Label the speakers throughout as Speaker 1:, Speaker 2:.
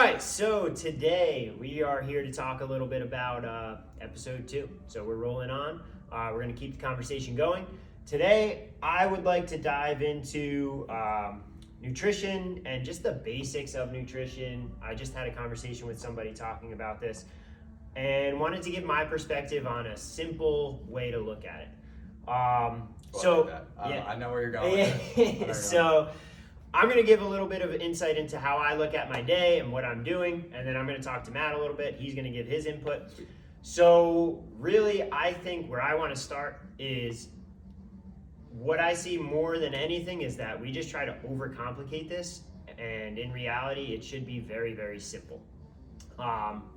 Speaker 1: right, so today we are here to talk a little bit about episode 2. So we're rolling on. We're going to keep the conversation going. Today, I would like to dive into nutrition and just the basics of nutrition. I just had a conversation with somebody talking about this and wanted to give my perspective on a simple way to look at it.
Speaker 2: I know where you're going.
Speaker 1: So I'm going to give a little bit of insight into how I look at my day and what I'm doing, and then I'm going to talk to Matt a little bit. He's going to give his input. So really, I think where I want to start is what I see more than anything is that we just try to overcomplicate this, and in reality, it should be very, very simple.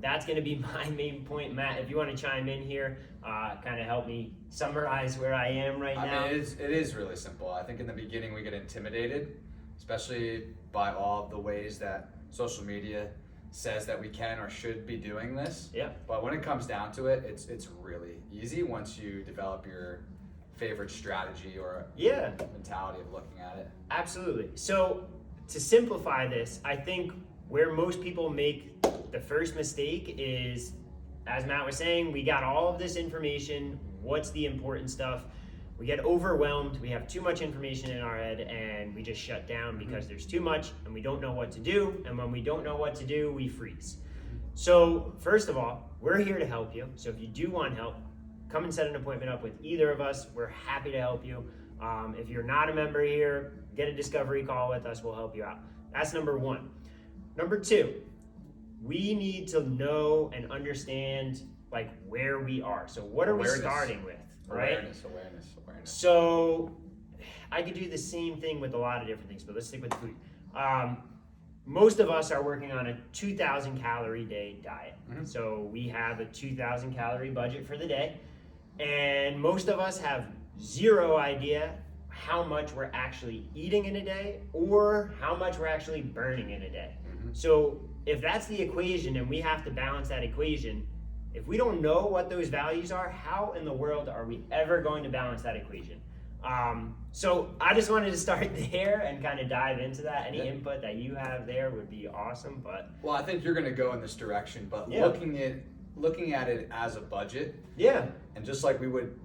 Speaker 1: That's going to be my main point. Matt, if you want to chime in here, kind of help me summarize where I am right now.
Speaker 2: I mean, it is really simple. I think in the beginning we get intimidated, especially by all of the ways that social media says that we can or should be doing this.
Speaker 1: Yeah.
Speaker 2: But when it comes down to it, it's really easy once you develop your favorite strategy or mentality of looking at it.
Speaker 1: Absolutely. So to simplify this, I think where most people make the first mistake is, as Matt was saying, we got all of this information. What's the important stuff? We get overwhelmed. We have too much information in our head and we just shut down because there's too much and we don't know what to do. And when we don't know what to do, we freeze. So first of all, we're here to help you. So if you do want help, come and set an appointment up with either of us. We're happy to help you. If you're not a member here, get a discovery call with us. We'll help you out. That's number one. Number two, we need to know and understand like where we are. So what are we starting with, right?
Speaker 2: Awareness.
Speaker 1: So I could do the same thing with a lot of different things, but let's stick with food. Most of us are working on a 2,000 calorie day diet. Mm-hmm. So we have a 2,000 calorie budget for the day. And most of us have zero idea how much we're actually eating in a day or how much we're actually burning in a day. Mm-hmm. So if that's the equation and we have to balance that equation, if we don't know what those values are, how in the world are we ever going to balance that equation? So I just wanted to start there and kind of dive into that. Any input that you have there would be awesome. But
Speaker 2: well, I think you're going to go in this direction, but looking at it as a budget.
Speaker 1: Yeah.
Speaker 2: And just like we would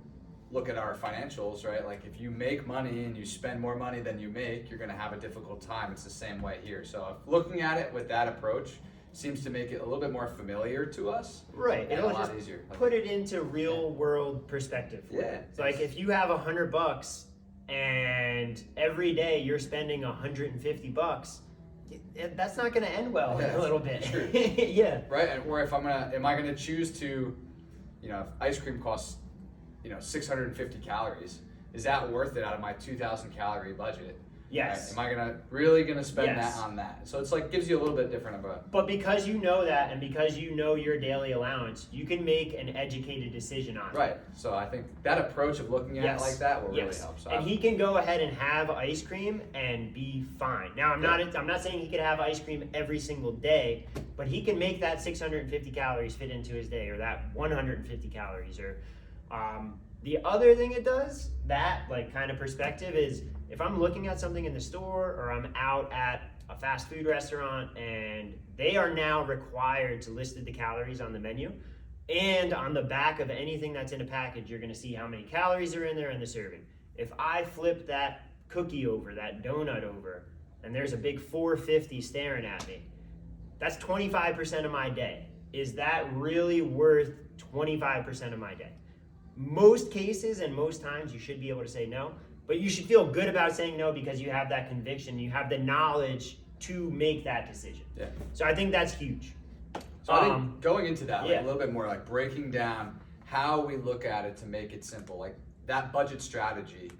Speaker 2: look at our financials, right? Like if you make money and you spend more money than you make, you're going to have a difficult time. It's the same way here. So looking at it with that approach seems to make it a little bit more familiar to us.
Speaker 1: Right.
Speaker 2: And
Speaker 1: It'll
Speaker 2: a lot
Speaker 1: just
Speaker 2: easier.
Speaker 1: Put it into real world perspective. It's like if you have $100 and every day you're spending $150, that's not going to end well in a little bit.
Speaker 2: Sure.
Speaker 1: Yeah.
Speaker 2: Right. And or if am I going to choose to, if ice cream costs, 650 calories, is that worth it out of my 2,000 calorie budget?
Speaker 1: Yes.
Speaker 2: Right? Am I really gonna spend that on that? So it's like gives you a little bit different of a.
Speaker 1: But because you know that, and because you know your daily allowance, you can make an educated decision on it.
Speaker 2: Right. So I think that approach of looking at it like that will really help. So
Speaker 1: and he can go ahead and have ice cream and be fine. Now I'm not saying he could have ice cream every single day, but he can make that 650 calories fit into his day, or that 150 calories, or the other thing it does, that like kind of perspective is, if I'm looking at something in the store or I'm out at a fast food restaurant and they are now required to list the calories on the menu, and on the back of anything that's in a package, you're gonna see how many calories are in there and the serving. If I flip that cookie over, that donut over, and there's a big 450 staring at me, that's 25% of my day. Is that really worth 25% of my day? Most cases and most times you should be able to say no. But you should feel good about saying no because you have that conviction, you have the knowledge to make that decision. Yeah. So I think that's huge.
Speaker 2: So I think going into that, like a little bit more, like breaking down how we look at it to make it simple, like that budget strategy,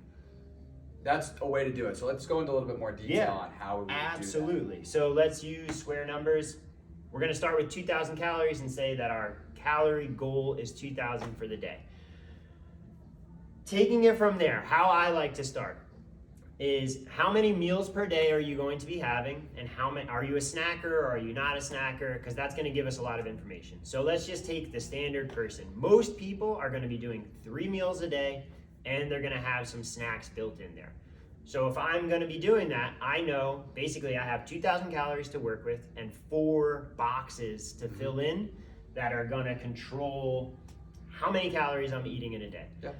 Speaker 2: that's a way to do it. So let's go into a little bit more detail on how we do that.
Speaker 1: Absolutely. So let's use square numbers. We're going to start with 2,000 calories and say that our calorie goal is 2,000 for the day. Taking it from there, how I like to start is how many meals per day are you going to be having, and how many are you a snacker or are you not a snacker, because that's going to give us a lot of information. So let's just take the standard person. Most people are going to be doing 3 meals a day and they're going to have some snacks built in there. So if I'm going to be doing that, I know basically I have 2,000 calories to work with and 4 boxes to fill in that are going to control how many calories I'm eating in a day.
Speaker 2: Yeah.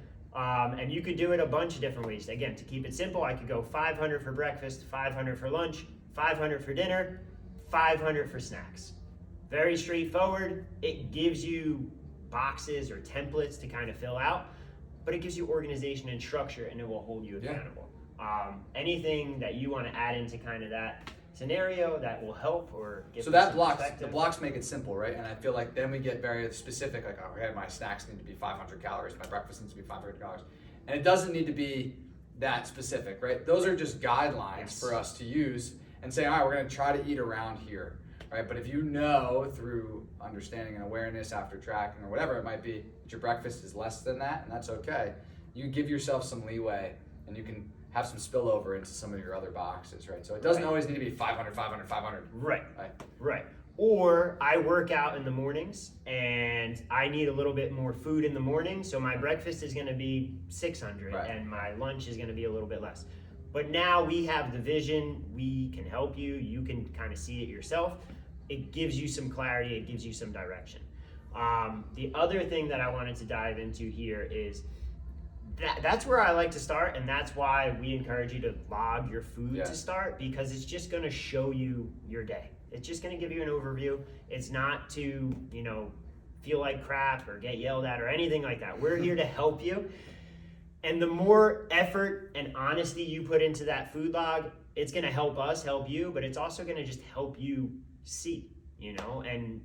Speaker 1: And you could do it a bunch of different ways. Again, to keep it simple, I could go 500 for breakfast, 500 for lunch, 500 for dinner, 500 for snacks. Very straightforward. It gives you boxes or templates to kind of fill out, but it gives you organization and structure, and it will hold you accountable. Anything that you want to add into kind of that scenario that will help or give
Speaker 2: so
Speaker 1: you
Speaker 2: that
Speaker 1: some
Speaker 2: blocks
Speaker 1: perspective.
Speaker 2: the blocks make it simple, right? And I feel like then we get very specific, like, oh, okay, my snacks need to be 500 calories, my breakfast needs to be 500 calories, and it doesn't need to be that specific, right? Those are just guidelines for us to use and say, all right, we're going to try to eat around here, right? But if you know through understanding and awareness after tracking or whatever it might be that your breakfast is less than that, and that's okay, you give yourself some leeway, and you can have some spillover into some of your other boxes, right? So it doesn't always need to be 500, 500, 500.
Speaker 1: Right. Or I work out in the mornings and I need a little bit more food in the morning, so my breakfast is going to be 600 and my lunch is going to be a little bit less. But now we have the vision, we can help you, you can kind of see it yourself. It gives you some clarity, it gives you some direction. The other thing that I wanted to dive into here is that's where I like to start, and that's why we encourage you to log your food to start, because it's just going to show you your day. It's just going to give you an overview. It's not to, feel like crap or get yelled at or anything like that. We're here to help you. And the more effort and honesty you put into that food log, it's going to help us help you, but it's also going to just help you see, and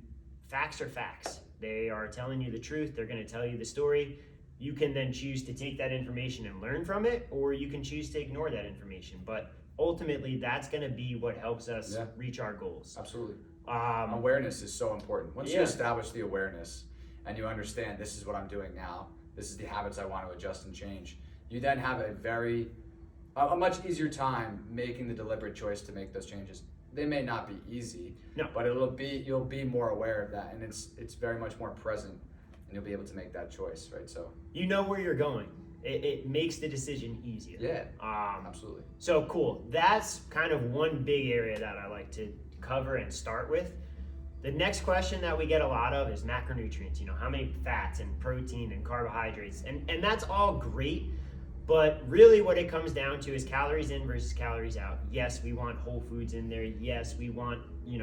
Speaker 1: facts are facts. They are telling you the truth. They're going to tell you the story. You can then choose to take that information and learn from it, or you can choose to ignore that information. But ultimately, that's going to be what helps us reach our goals.
Speaker 2: Absolutely. Awareness is so important. Once you establish the awareness and you understand this is what I'm doing now, this is the habits I want to adjust and change, you then have a much easier time making the deliberate choice to make those changes. They may not be easy, but you'll be more aware of that, and it's very much more present, and you'll be able to make that choice, right? So
Speaker 1: you know where you're going. It makes the decision easier.
Speaker 2: Yeah, absolutely.
Speaker 1: So cool. That's kind of one big area that I like to cover and start with. The next question that we get a lot of is macronutrients. How many fats and protein and carbohydrates, and that's all great, but really what it comes down to is calories in versus calories out. Yes, we want whole foods in there. Yes, we want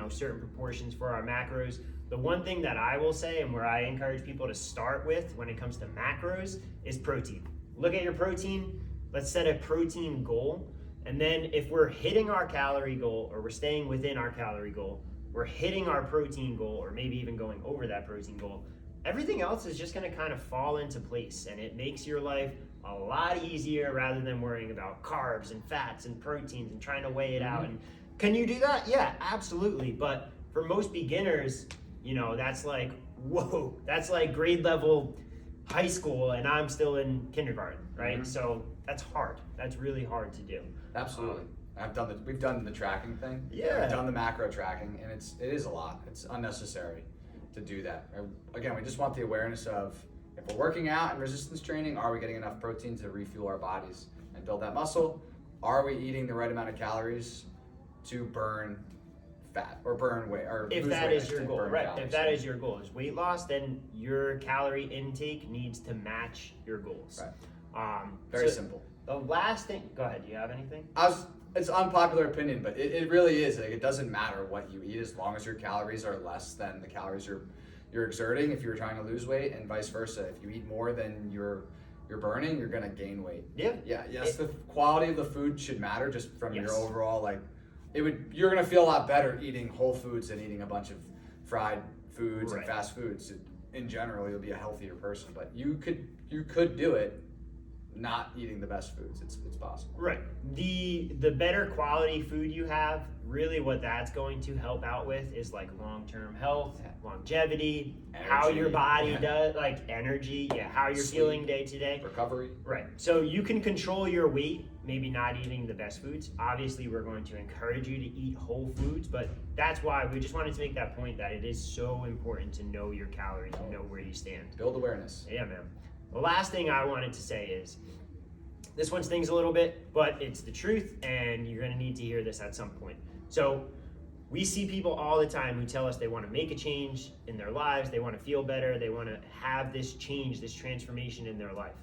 Speaker 1: certain proportions for our macros. The one thing that I will say, and where I encourage people to start with when it comes to macros, is protein. Look at your protein. Let's set a protein goal. And then if we're hitting our calorie goal, or we're staying within our calorie goal, we're hitting our protein goal, or maybe even going over that protein goal, everything else is just going to kind of fall into place, and it makes your life a lot easier rather than worrying about carbs and fats and proteins and trying to weigh it out. And can you do that? Yeah, absolutely. But for most beginners, that's like, whoa, that's like grade level high school, and I'm still in kindergarten, right? So that's hard. That's really hard to do.
Speaker 2: Absolutely. We've done the tracking thing.
Speaker 1: Yeah.
Speaker 2: We've done the macro tracking, and it is a lot. It's unnecessary to do that. Again, we just want the awareness of, if we're working out and resistance training, are we getting enough protein to refuel our bodies and build that muscle? Are we eating the right amount of calories to burn fat or burn weight, or
Speaker 1: if
Speaker 2: lose
Speaker 1: that
Speaker 2: weight
Speaker 1: is your goal, right?
Speaker 2: calories.
Speaker 1: If that is your goal, is weight loss, then your calorie intake needs to match your goals.
Speaker 2: Right. Very simple.
Speaker 1: The last thing, go ahead. Do you have anything?
Speaker 2: It's unpopular opinion, but it really is. Like, it doesn't matter what you eat as long as your calories are less than the calories you're exerting. If you're trying to lose weight, and vice versa, if you eat more than you're burning, you're gonna gain weight. Yes, the quality of the food should matter, just from your overall you're gonna feel a lot better eating whole foods than eating a bunch of fried foods and fast foods. In general, you'll be a healthier person, but you could do it not eating the best foods. It's possible.
Speaker 1: Right. The better quality food you have, really what that's going to help out with is like long-term health, longevity, energy, how your body does, like energy, how you're feeling day to day.
Speaker 2: Recovery.
Speaker 1: Right. So you can control your weight, maybe not eating the best foods. Obviously, we're going to encourage you to eat whole foods, but that's why we just wanted to make that point that it is so important to know your calories and know where you stand.
Speaker 2: Build awareness.
Speaker 1: Yeah, man. The last thing I wanted to say is, This one stings a little bit, but it's the truth, and you're gonna need to hear this at some point. So we see people all the time who tell us they want to make a change in their lives, they want to feel better, they want to have this change, this transformation in their life.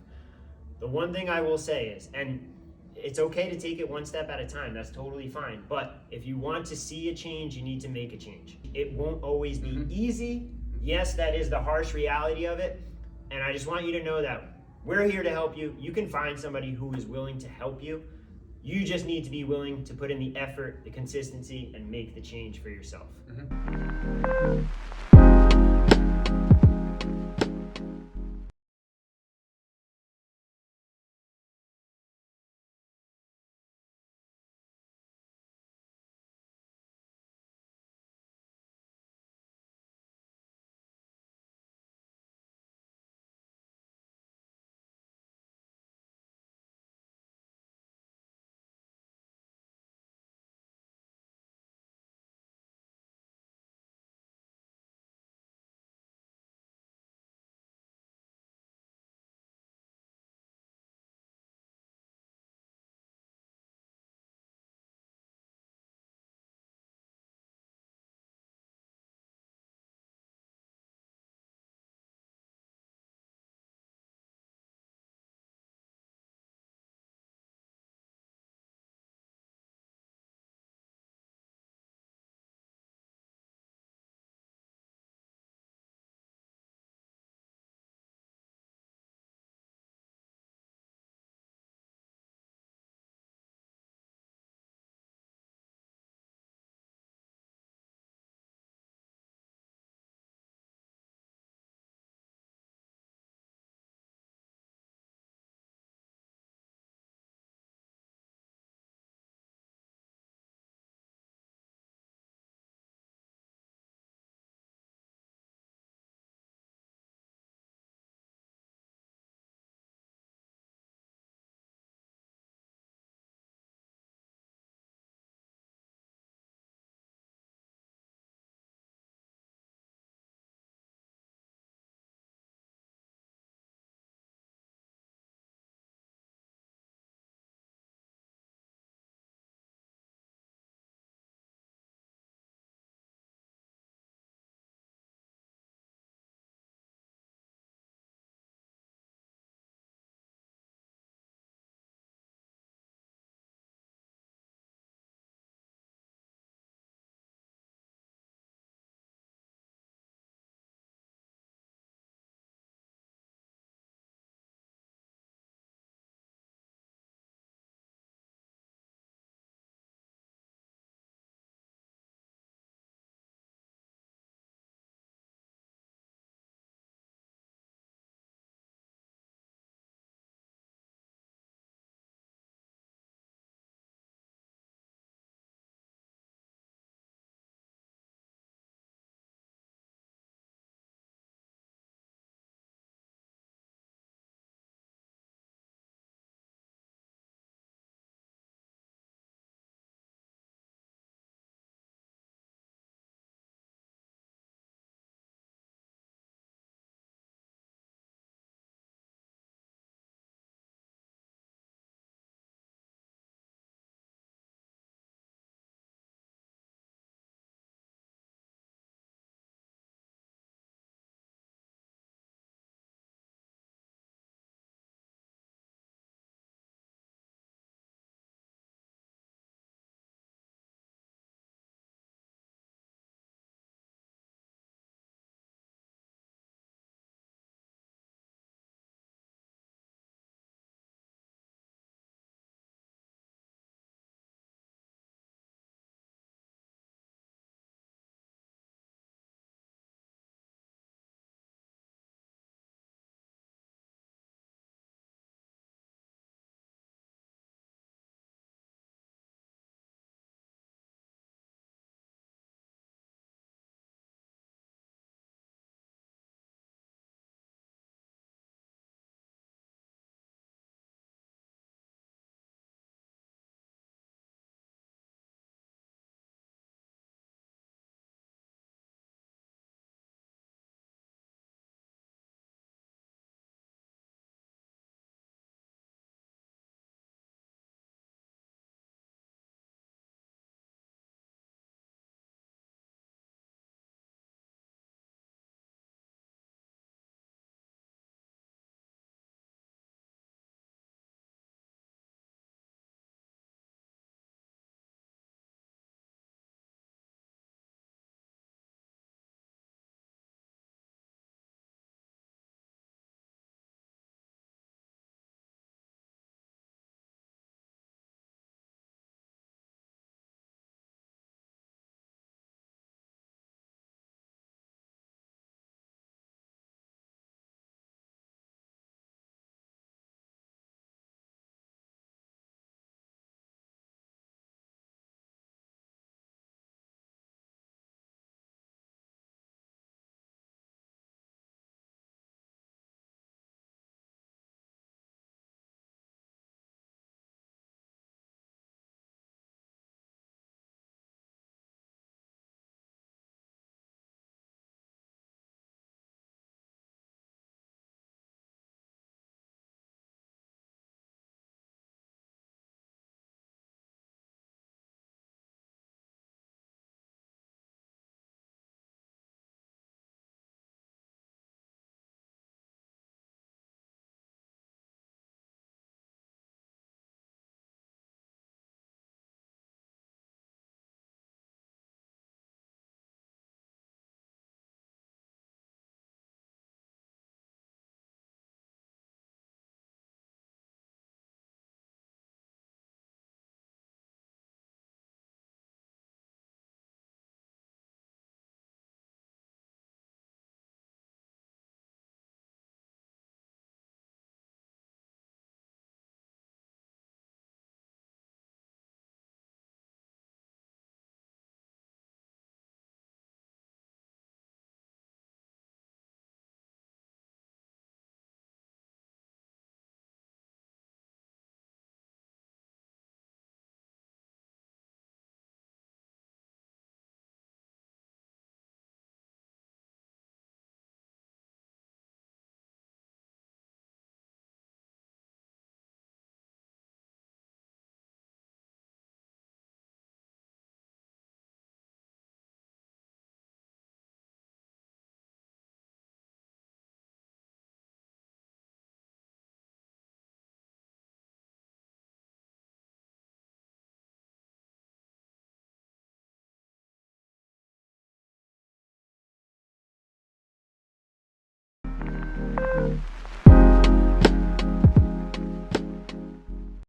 Speaker 1: The one thing I will say is, and it's okay to take it one step at a time, that's totally fine, but if you want to see a change, you need to make a change. It won't always be easy. Yes, that is the harsh reality of it, and I just want you to know that we're here to help you. You can find somebody who is willing to help you. You just need to be willing to put in the effort, the consistency, and make the change for yourself.